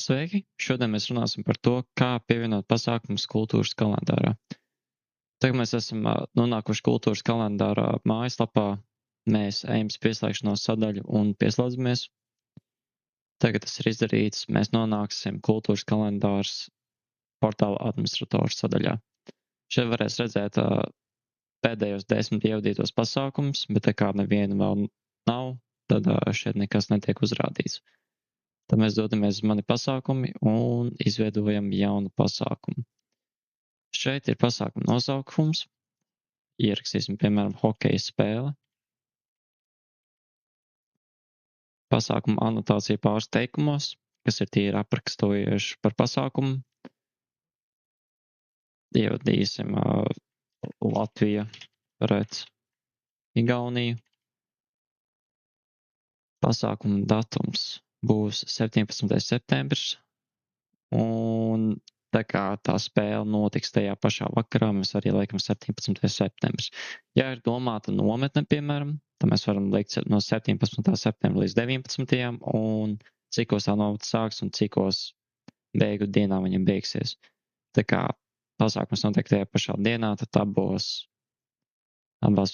Sveiki! Šodien mēs runāsim par to, kā pievienot pasākumus kultūras kalendārā. Tagad mēs esam nonākuši kultūras kalendārā mājaslapā. Mēs ejam uz pieslēgšanos sadaļu un pieslēdzamies. Tagad tas ir izdarīts. Mēs nonāksim kultūras kalendārs portāla administrators sadaļā. Šeit varēs redzēt pēdējos 10 ievadītos pasākumus, bet tā kā neviena vēl nav, tad šeit nekas netiek uzrādīts. Tad mēs dodamies uz mani pasākumi un izveidojam jaunu pasākumu. Šeit ir pasākuma nosaukums. Ierakstīsim, piemēram, hokeja spēle. Pasākuma anotācija pāris teikumos, kas ir tīri aprakstojuši par pasākumu. Ievadīsim Latvija pret Igauniju. Pasākuma datums būs 17. septembris, un tā kā tā spēle notiks tajā pašā vakarā, mēs arī liekam 17. septembris. Ja ir domāta nometne, piemēram, tad mēs varam likt no 17. septembra līdz 19. un cikos tā nometne sāks un cikos beigu dienā viņam beigsies. Tā kā pasākums notiek tajā pašā dienā, tad abās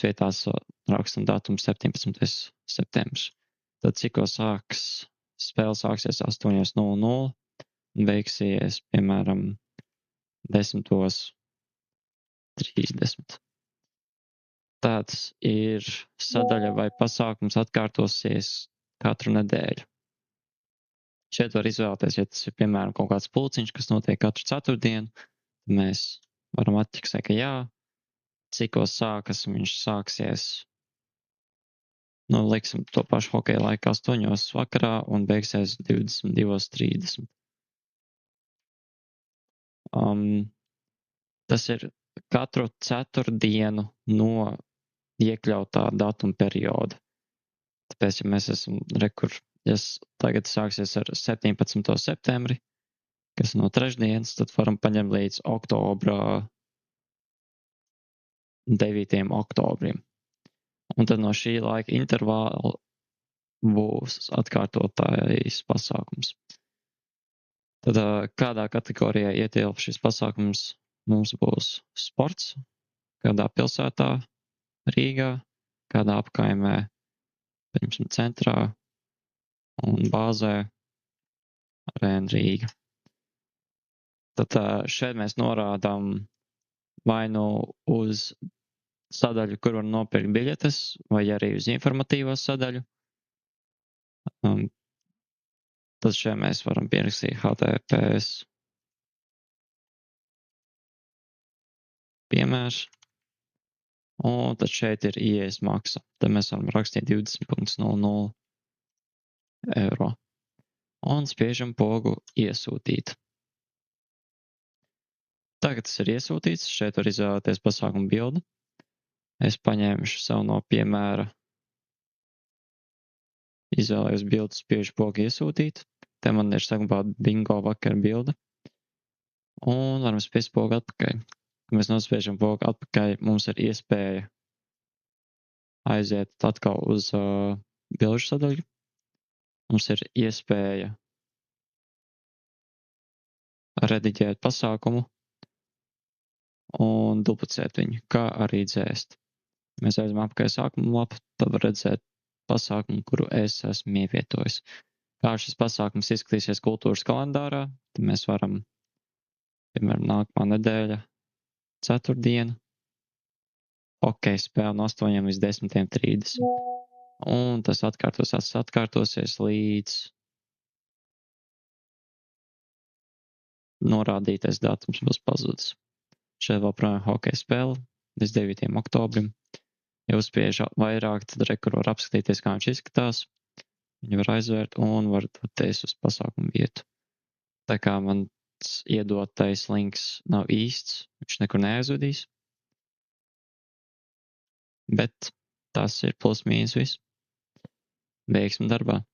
vietās rakstam datumu 17. septembris. Tad cikos spēle sāksies 8:00 un beigsies, piemēram, 10:30. Tāds ir sadaļa vai pasākums atkārtosies katru nedēļu. Šeit var izvēlēties, ja tas ir, piemēram, kaut kāds pulciņš, kas notiek katru ceturtdienu, tad mēs varam atķiksēt, ka jā, cikos sākas, viņš sāksies, liksim to pašu hokeja laiku 8:00 vakarā un beigsies 22:30. Tas ir katru ceturtdienu no iekļautā datuma perioda. Tāpēc, ja mēs esam tagad sāksies ar 17. septembri, kas no trešdienas, tad varam paņemt līdz oktobra 9. oktobrim. Un tad no šī laika intervāla būs atkārtotais pasākums. Tad kādā kategorijā ietilp šis pasākums? Mums būs sports, kādā pilsētā, Rīgā, kādā apkaimē, piemēram, centrā un bāzē Arēna Rīga. Tad šeit mēs norādām vai nu uz sadaļu, kur var nopirkt biļetes, vai arī uz informatīvo sadaļu. Tad šeit mēs varam pierakstīt HTTPS piemērs. Un tad šeit ir ieejas maksa. Tad mēs varam rakstīt 20.00 eiro. Un spiežam pogu iesūtīt. Tagad tas ir iesūtīts. Šeit var izvēlēties pasākumu bildi. Es paņēmuši savu no piemēra. Izvēlējos bildi, spiežu pogu iesūtīt. Te man ir saglabāta bingo vakara bilde. Un varam spiest pogu atpakaļ. Kad mēs nospiežam pogu atpakaļ, mums ir iespēja aiziet atkal uz bilžu sadaļu. Mums ir iespēja rediģēt pasākumu un duplicēt viņu, kā arī dzēst. Mēs aizam apkārt sākuma lapu, tad var redzēt pasākumu, kuru es esmu ievietojis. Kā šis pasākums izskatīsies kultūras kalendārā, tad mēs varam, piemēram, nākamā nedēļa, ceturtdiena, hokeja spēle no 8 līdz 10:30. Un tas atkārtosies līdz norādītais datums būs pazudis. Šeit vēl projām hokeja spēle līdz 9. oktobrim. Ja uzspiež vairāk, tad var apskatīties, kā viņš izskatās. Viņu var aizvērt un var doties uz pasākumu vietu. Tā kā mans iedotais links nav īsts, viņš nekur neaizvedīs. Bet tas ir plus mīnus viss. Veiksmi darbā!